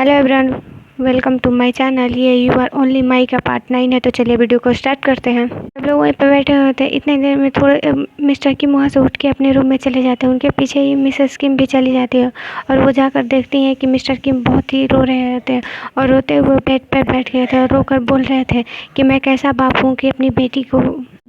Hello everyone, welcome to my channel. ये you are only my का part 9 है। तो चलिए वीडियो को स्टार्ट करते हैं। सब लोग वहीं पे बैठे होते हैं। इतने देर में थोड़े मिस्टर किम वहाँ से उठ के अपने रूम में चले जाते हैं। उनके पीछे ही मिसेस किम भी चली जाती है और वो जाकर देखती हैं कि मिस्टर किम बहुत ही रो रहे होते हैं और रोते हुए बेड पर बैठ गए थे और रोकर बोल रहे थे कि मैं कैसा बाप हूँ कि अपनी बेटी को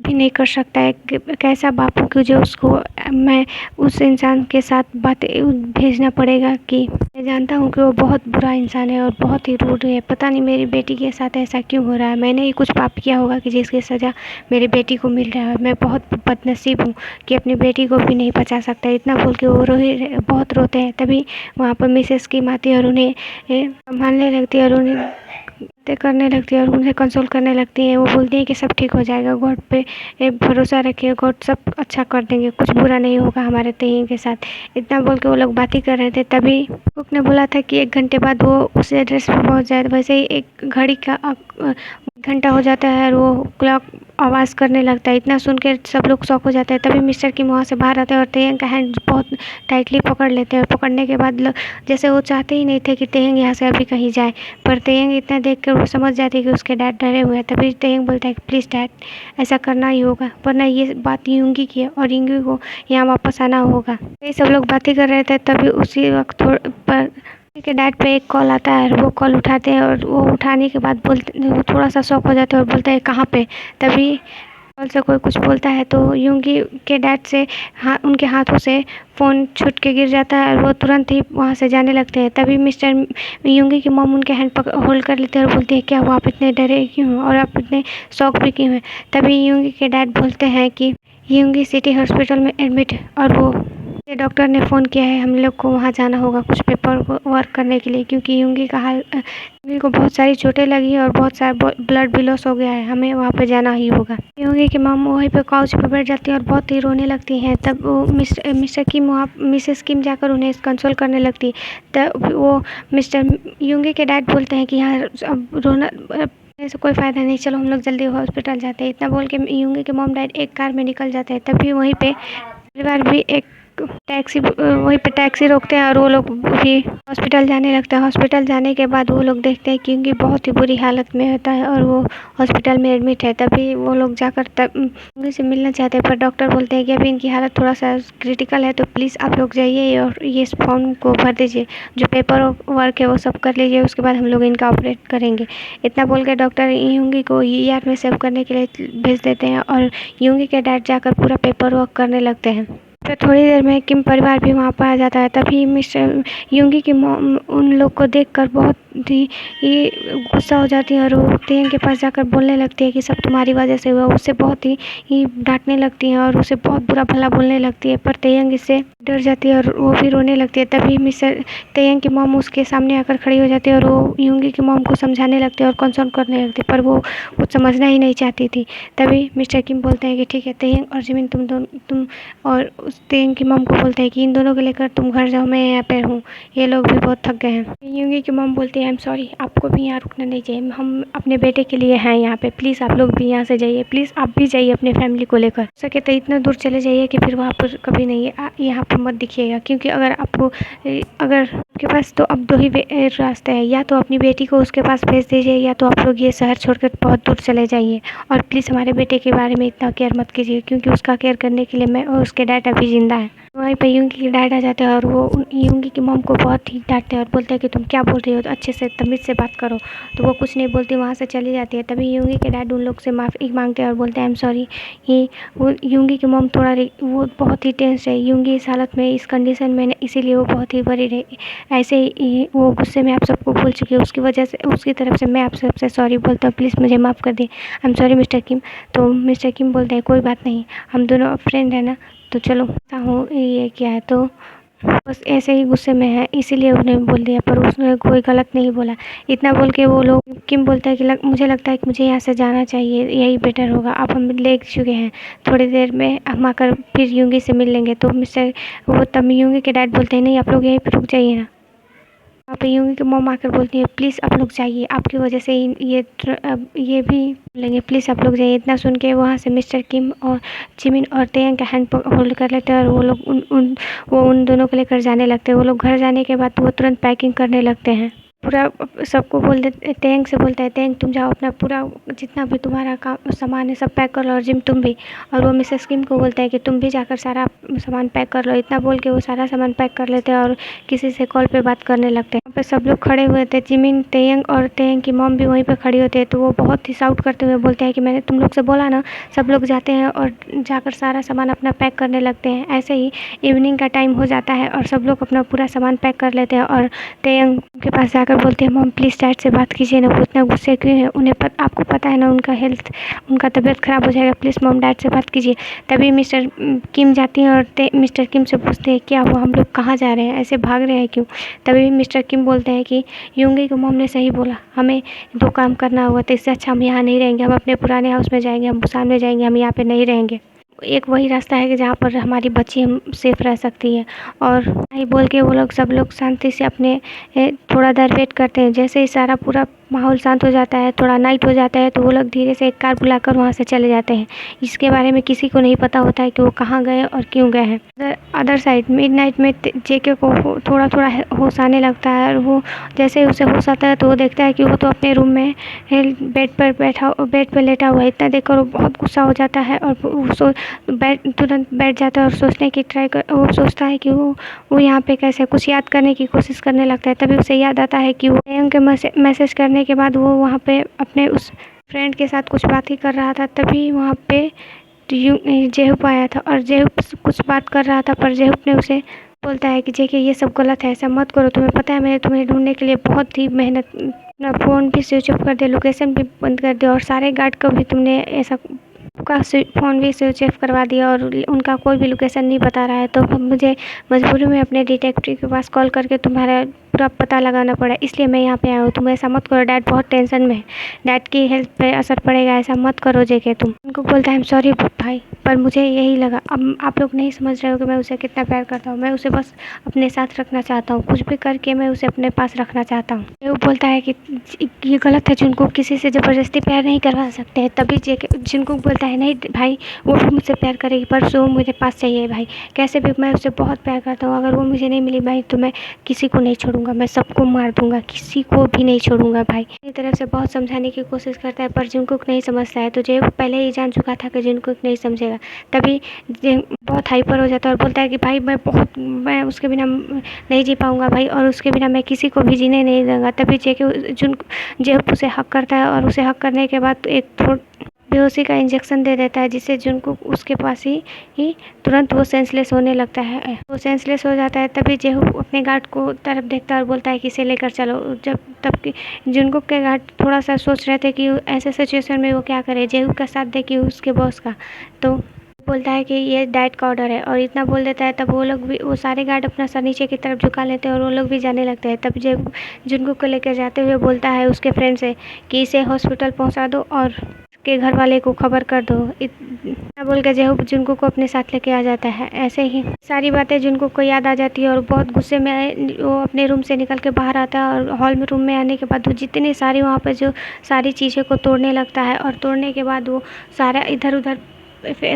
भी नहीं कर सकता है, कैसा बाप हूँ कि जो उसको मैं उस इंसान के साथ बातें भेजना पड़ेगा कि मैं जानता हूँ कि वो बहुत बुरा इंसान है और बहुत ही रूड है। पता नहीं मेरी बेटी के साथ ऐसा क्यों हो रहा है। मैंने ही कुछ पाप किया होगा कि जिसकी सज़ा मेरी बेटी को मिल रहा है। मैं बहुत बदनसीब हूँ कि अपनी बेटी को भी नहीं बचा सकता। इतना बोल के वो बहुत रोते हैं। तभी वहाँ पर मिसेस की आती है और उन्हें संभालने लगती है और उन्हें बातें करने लगती है और उन्हें कंसोल करने लगती है। वो बोलती है कि सब ठीक हो जाएगा, गॉड पे भरोसा रखिए, गॉड सब अच्छा कर देंगे, कुछ बुरा नहीं होगा हमारे तेईन के साथ। इतना बोल के वो लोग बातें कर रहे थे। तभी कुक ने बोला था कि 1 घंटे बाद वो उस एड्रेस पे पहुंच जाए। वैसे ही एक घड़ी का 1 घंटा हो जाता है और वो क्लॉक आवाज़ करने लगता है। इतना सुन के सब लोग शॉक हो जाते हैं। तभी मिस्टर किम वहाँ से बाहर आते हैं और तेयंग का हैंड बहुत टाइटली पकड़ लेते हैं और पकड़ने के बाद जैसे वो चाहते ही नहीं थे कि तेयंग यहाँ से अभी कहीं जाए, पर तेयंग इतना देख कर वो समझ जाती है कि उसके डैड डरे हुए हैं। तभी तेयंग बोलता है कि प्लीज़ डैड, ऐसा करना ही होगा वरना ये बात यूंगी की है और यूंगी को यहाँ वापस आना होगा। ये सब लोग बातें कर रहे थे। तभी उसी वक्त पर के डैड पे एक कॉल आता है और वो कॉल उठाते हैं और वो उठाने के बाद वो थोड़ा सा शॉक हो जाते हैं और बोलते हैं कहाँ पे। तभी कॉल से कोई कुछ बोलता है तो यूंगी के डैड से उनके हाथों से फ़ोन छूट के गिर जाता है और वो तुरंत ही वहाँ से जाने लगते हैं। तभी मिस्टर यूंगी की मॉम उनके हैंड होल्ड कर लेते हैं और बोलती है क्या हुआ, आप इतने डरे क्यों हैं और आप इतने शॉक भी क्यों हैं। तभी यूंगी के डैड बोलते हैं कि यूंगी सिटी हॉस्पिटल में एडमिट है और वो डॉक्टर ने फ़ोन किया है, हम लोग को वहाँ जाना होगा कुछ पेपर वर्क करने के लिए, क्योंकि यूंगी को बहुत सारी चोटें लगी है और बहुत सारा ब्लड भी लॉस हो गया है, हमें वहाँ पे जाना ही होगा। यूंगी की मॉम वहीं पे काउच पे बैठ जाती है और बहुत ही रोने लगती हैं। तब वो मिस्टर किम वहाँ मिसेस किम जाकर उन्हें कंसोल करने लगती है। तब वो मिस्टर यूंगी के डैड बोलते हैं कि यहाँ अब रोना ऐसे कोई फ़ायदा नहीं, चलो हम लोग जल्दी हॉस्पिटल जाते हैं। इतना बोल के यूंगी के मॉम डैड एक कार में निकल जाते हैं। तभी वहीं पे परिवार भी एक वहीं पे टैक्सी रोकते हैं और वो लोग भी हॉस्पिटल जाने लगते हैं। हॉस्पिटल जाने के बाद वो लोग देखते हैं कि उनकी बहुत ही बुरी हालत में होता है और वो हॉस्पिटल में एडमिट है। तभी वो लोग जाकर तब उनसे से मिलना चाहते हैं, पर डॉक्टर बोलते हैं कि अभी इनकी हालत थोड़ा सा क्रिटिकल है, तो प्लीज़ आप लोग जाइए और ये इस फॉर्म को भर दीजिए, जो पेपर वर्क है वो सब कर लीजिए, उसके बाद हम लोग इनका ऑपरेट करेंगे। इतना बोल के डॉक्टर यूंगी को ER में सेव करने के लिए भेज देते हैं और यूंगी के डैड जाकर पूरा पेपर वर्क करने लगते हैं। फिर थोड़ी देर में किम परिवार भी वहाँ पर आ जाता है। तभी मिस्टर यूंगी की मॉम उन लोग को देखकर बहुत ही गुस्सा हो जाती है और वो तेयंग के पास जाकर बोलने लगती है कि सब तुम्हारी वजह से हुआ। उससे बहुत ही डांटने लगती हैं और उसे बहुत बुरा भला बोलने लगती है, पर तेयंग इससे डर जाती है और वो भी रोने लगती है। तभी मिस्टर तेयंग की मॉम उसके सामने आकर खड़ी हो जाती है और वो यूंगी की मॉम को समझाने लगती है और कंसोल करने लगती है, पर वो समझना ही नहीं चाहती थी। तभी मिस्टर किम बोलते हैं कि ठीक है तेयंग और जिमिन, तुम और उस तेयंग की मॉम को बोलते हैं कि इन दोनों को लेकर तुम घर जाओ, मैं यहाँ पे हूँ, ये लोग भी बहुत थक गए हैं। यूंगी की मॉम बोलती है आई एम सॉरी, आपको भी यहाँ रुकना नहीं चाहिए, हम अपने बेटे के लिए हैं यहाँ पे, प्लीज़ आप लोग भी यहाँ से जाइए, प्लीज़ आप भी जाइए अपने फैमिली को लेकर। सके तो इतना दूर चले जाइए कि फिर वहाँ पर कभी नहीं यहाँ पर मत दिखिएगा, क्योंकि अगर आपके पास तो अब 2 ही रास्ते हैं, या तो अपनी बेटी को उसके पास भेज दीजिए या तो आप लोग ये शहर छोड़कर बहुत दूर चले जाइए, और प्लीज़ हमारे बेटे के बारे में इतना केयर मत कीजिए, क्योंकि उसका केयर करने के लिए मैं और उसके डैड अभी ज़िंदा है। वहीं पे यूंगी के डैड आ जाते हैं और वो यूंगी की मॉम को बहुत ही डांटते हैं और बोलते हैं कि तुम क्या बोल रही हो, तो अच्छे से तमीज़ से बात करो। तो वो कुछ नहीं बोलती, वहाँ से चली जाती है। तभी यूंगी के डैड उन लोग से माफ़ी मांगते हैं और बोलते हैं आई एम सॉरी। वो यूंगी की मॉम वो बहुत ही टेंस है यूंगी इस हालत में, इस कंडीशन में, इसीलिए वो बहुत ही वरीड है। ऐसे ही वो गुस्से में आप सबको भूल चुकी है, उसकी वजह से उसकी तरफ से मैं आप सबसे सॉरी बोलता हूँ, प्लीज़ मुझे माफ़ कर दें, आई एम सॉरी मिस्टर किम। तो मिस्टर किम बोलते हैं कोई बात नहीं, हम दोनों फ्रेंड है ना, तो चलो हूँ ये क्या है, तो बस ऐसे ही गुस्से में है इसीलिए उन्हें बोल दिया, पर उसने कोई गलत नहीं बोला। इतना बोल के वो लोग किम बोलता है कि मुझे लगता है कि मुझे यहाँ से जाना चाहिए, यही बेटर होगा, अब हम ले चुके हैं, थोड़ी देर में हम आकर फिर यूंगी से मिल लेंगे। तो वो तब यूंगी के डैड बोलते हैं नहीं, आप लोग यहीं पर रुक जाइए ना। वहाँ पे यूंगी की मॉम आकर बोलती है प्लीज़ आप लोग जाइए, आपकी वजह से ये भी लेंगे, प्लीज़ आप लोग जाइए। इतना सुन के वहाँ से मिस्टर किम और जिमिन और तेयंग का हैंड होल्ड कर लेते हैं और वो लोग उन दोनों को लेकर जाने लगते हैं। वो लोग घर जाने के बाद वो तुरंत पैकिंग करने लगते हैं। पूरा सबको बोल देते, तेंग से बोलता है, तेंग तुम जाओ अपना पूरा जितना भी तुम्हारा काम सामान है सब पैक कर लो, और जिम तुम भी। और वो मिसेस किम को बोलता है कि तुम भी जाकर सारा सामान पैक कर लो। इतना बोल के वो सारा सामान पैक कर लेते हैं और किसी से कॉल पे बात करने लगते हैं। वहाँ पे सब लोग खड़े हुए थे, जिमिन, तेयंग और तेयंग की मॉम भी वहीं पे खड़ी होती है। तो वो बहुत ही शाउट करते हुए बोलते हैं कि मैंने तुम लोग से बोला ना। सब लोग जाते हैं और जाकर सारा सामान अपना पैक करने लगते हैं। ऐसे ही इवनिंग का टाइम हो जाता है और सब लोग अपना पूरा सामान पैक कर लेते हैं। और तेयंग के पास जाकर बोलते हैं, मॉम प्लीज़ डैड से बात कीजिए ना, वो इतना गुस्से क्यों है, आपको पता है ना उनका हेल्थ, उनका तबीयत ख़राब हो जाएगा, प्लीज़ मॉम डैड से बात कीजिए। तभी मिस्टर किम जाती हैं और मिस्टर किम से पूछते हैं क्या हुआ, हम लोग कहाँ जा रहे हैं, ऐसे भाग रहे हैं क्यों। तभी मिस्टर किम बोलते हैं कि यूंगी को मॉम ने सही बोला, हमें 2 काम करना होगा, तो इससे अच्छा हम यहाँ नहीं रहेंगे, हम अपने पुराने हाउस में जाएंगे, हम बुसान में जाएंगे, हम यहाँ पे नहीं रहेंगे। एक वही रास्ता है कि जहाँ पर हमारी बच्ची हम सेफ रह सकती है। और नहीं बोल के वो लोग सब लोग शांति से अपने थोड़ा देर वेट करते हैं। जैसे ही सारा पूरा माहौल शांत हो जाता है, थोड़ा नाइट हो जाता है, तो वो लोग धीरे से एक कार बुलाकर वहाँ से चले जाते हैं। इसके बारे में किसी को नहीं पता होता है कि वो कहाँ गए और क्यों गए हैं। अदर साइड मिडनाइट में जेके को थोड़ा थोड़ा होश आने लगता है, और वो जैसे ही उसे होश आता है तो वो देखता है कि वो तो अपने रूम में बेड पर लेटा हुआ है। इतना देखकर वो बहुत गुस्सा हो जाता है और तुरंत बैठ जाता है और सोचने की वो सोचता है कि वो यहाँ पे कैसे, कुछ याद करने की कोशिश करने लगता है। तभी उसे याद आता है कि वो के मैसेज करने के बाद वो वहाँ पे अपने उस फ्रेंड के साथ कुछ बात ही कर रहा था। तभी वहाँ पे जेहूप आया था और जेहूप कुछ बात कर रहा था, पर जेहूप ने उसे बोलता है कि जेके ये सब गलत है, ऐसा मत करो, तुम्हें पता है मैंने तुम्हें ढूंढने के लिए बहुत ही मेहनत, अपना फ़ोन भी स्विच ऑफ कर दिया, लोकेशन भी बंद कर दिया, और सारे गार्ड को भी तुमने ऐसा का फ़ोन भी स्विच ऑफ करवा दिया और उनका कोई भी लोकेशन नहीं बता रहा है। तो मुझे मजबूरी में अपने डिटेक्टिव के पास कॉल करके तुम्हारा पूरा पता लगाना पड़ा, इसलिए मैं यहाँ पे आया हूँ। तुम ऐसा मत करो, डैड बहुत टेंशन में है, डैड की हेल्थ पे असर पड़ेगा, ऐसा मत करो जेके तुम। उनको बोलता है, आई एम सॉरी भाई, पर मुझे यही लगा। अब आप लोग नहीं समझ रहे हो कि मैं उसे कितना प्यार करता हूँ, मैं उसे बस अपने साथ रखना चाहता हूँ, कुछ भी करके मैं उसे अपने पास रखना चाहता हूँ। वो बोलता है कि ये गलत है, जिनको किसी से ज़बरदस्ती प्यार नहीं करवा सकते हैं। तभी जेके जिनको बोलता है, नहीं भाई वो भी मुझसे प्यार करेगी, पर वो मेरे पास चाहिए भाई, कैसे भी मैं उसे बहुत प्यार करता हूँ, अगर वो मुझे नहीं मिली भाई तो मैं किसी को नहीं छोड़ूंगा, मैं सबको मार दूंगा, किसी को भी नहीं छोड़ूंगा भाई। अपनी तरफ से बहुत समझाने की कोशिश करता है, पर जिनकुक नहीं समझता है। तो जेब पहले ही जान चुका था कि जिनकुक नहीं समझेगा। तभी बहुत हाइपर हो जाता है और बोलता है कि भाई मैं उसके बिना नहीं जी पाऊंगा भाई, और उसके बिना मैं किसी को भी जीने नहीं दूंगा। तभी जेब उसे हक करता है और उसे हक करने के बाद एक बेहोशी का इंजेक्शन दे देता है, जिससे जुनकुक उसके पास ही तुरंत वो सेंसलेस होने लगता है, वो सेंसलेस हो जाता है। तभी जेहू अपने गार्ड को तरफ देखता है और बोलता है कि इसे लेकर चलो। तब कि जुनकुक के गार्ड थोड़ा सा सोच रहे थे कि ऐसे सिचुएशन में वो क्या करे, जेहू का साथ दे कि उसके बॉस का। तो बोलता है कि ये डैड का ऑर्डर है, और इतना बोल देता है। तब वो सारे गार्ड अपना सर नीचे की तरफ झुका लेते हैं और वो लोग भी जाने लगते हैं। तब जब जुनकुक को लेकर जाते हुए बोलता है उसके फ्रेंड से कि इसे हॉस्पिटल पहुंचा दो और के घर वाले को खबर कर दो। इतना बोल के जेहू जुनकुक को अपने साथ लेके आ जाता है। ऐसे ही सारी बातें जुनकुक को याद आ जाती है और बहुत गुस्से में वो अपने रूम से निकल के बाहर आता है, और हॉल में रूम में आने के बाद वो जितनी सारी वहाँ पर जो सारी चीज़ों को तोड़ने लगता है, और तोड़ने के बाद वो सारा इधर उधर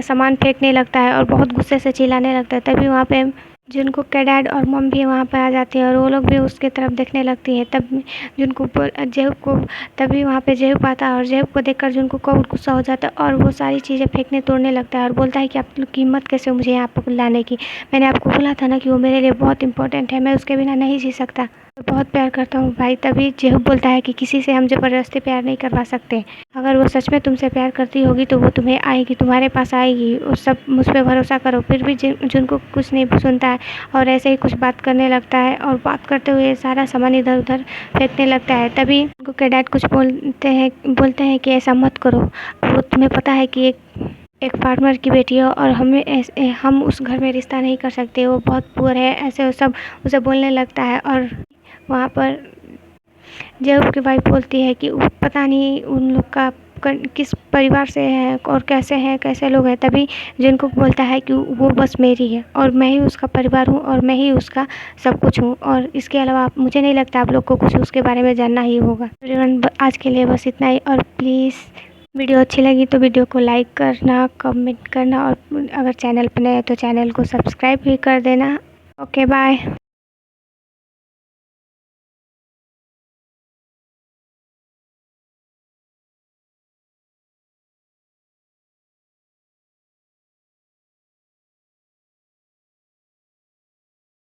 सामान फेंकने लगता है और बहुत गुस्से से चिल्लाने लगता है। तभी वहाँ पे जुनकुक के डैड और मम भी वहाँ पर आ जाती है और वो लोग भी उसके तरफ देखने लगती है। तब जेहूब को तभी वहाँ पे जेहूब आता है और जेहूब को देखकर जुनकुक को और गुस्सा हो जाता है और वो सारी चीज़ें फेंकने तोड़ने लगता है और बोलता है कि आप लोग की हिम्मत कैसे हो मुझे यहाँ पर लाने की, मैंने आपको बोला था ना कि वो मेरे लिए बहुत इंपॉर्टेंट है, मैं उसके बिना नहीं जी सकता, बहुत प्यार करता हूँ भाई। तभी जेहूब बोलता है कि किसी से हम ज़बरदस्ती प्यार नहीं करवा सकते, अगर वो सच में तुमसे प्यार करती होगी तो वो तुम्हें आएगी, तुम्हारे पास आएगी, वो सब मुझ पर भरोसा करो। फिर भी जुनकुक कुछ नहीं सुनता है और ऐसे ही कुछ बात करने लगता है, और बात करते हुए सारा सामान इधर उधर फेंकने लगता है। तभी जुनकुक के डैड कुछ बोलते हैं कि ऐसा मत करो, वो तुम्हें पता है कि एक फार्मर की बेटी है और हम उस घर में रिश्ता नहीं कर सकते, वो बहुत पुअर है, ऐसे सब उसे बोलने लगता है। और वहाँ पर जेहूब की वाइफ बोलती है कि पता नहीं उन लोग का किस परिवार से है और कैसे लोग हैं। तभी जुनकुक बोलता है कि वो बस मेरी है और मैं ही उसका परिवार हूँ और मैं ही उसका सब कुछ हूँ, और इसके अलावा मुझे नहीं लगता आप लोग को कुछ उसके बारे में जानना ही होगा। आज के लिए बस इतना ही, और प्लीज़ वीडियो अच्छी लगी तो वीडियो को लाइक करना, कमेंट करना, और अगर चैनल पर नए हैं तो चैनल को सब्सक्राइब भी कर देना। Okay bye.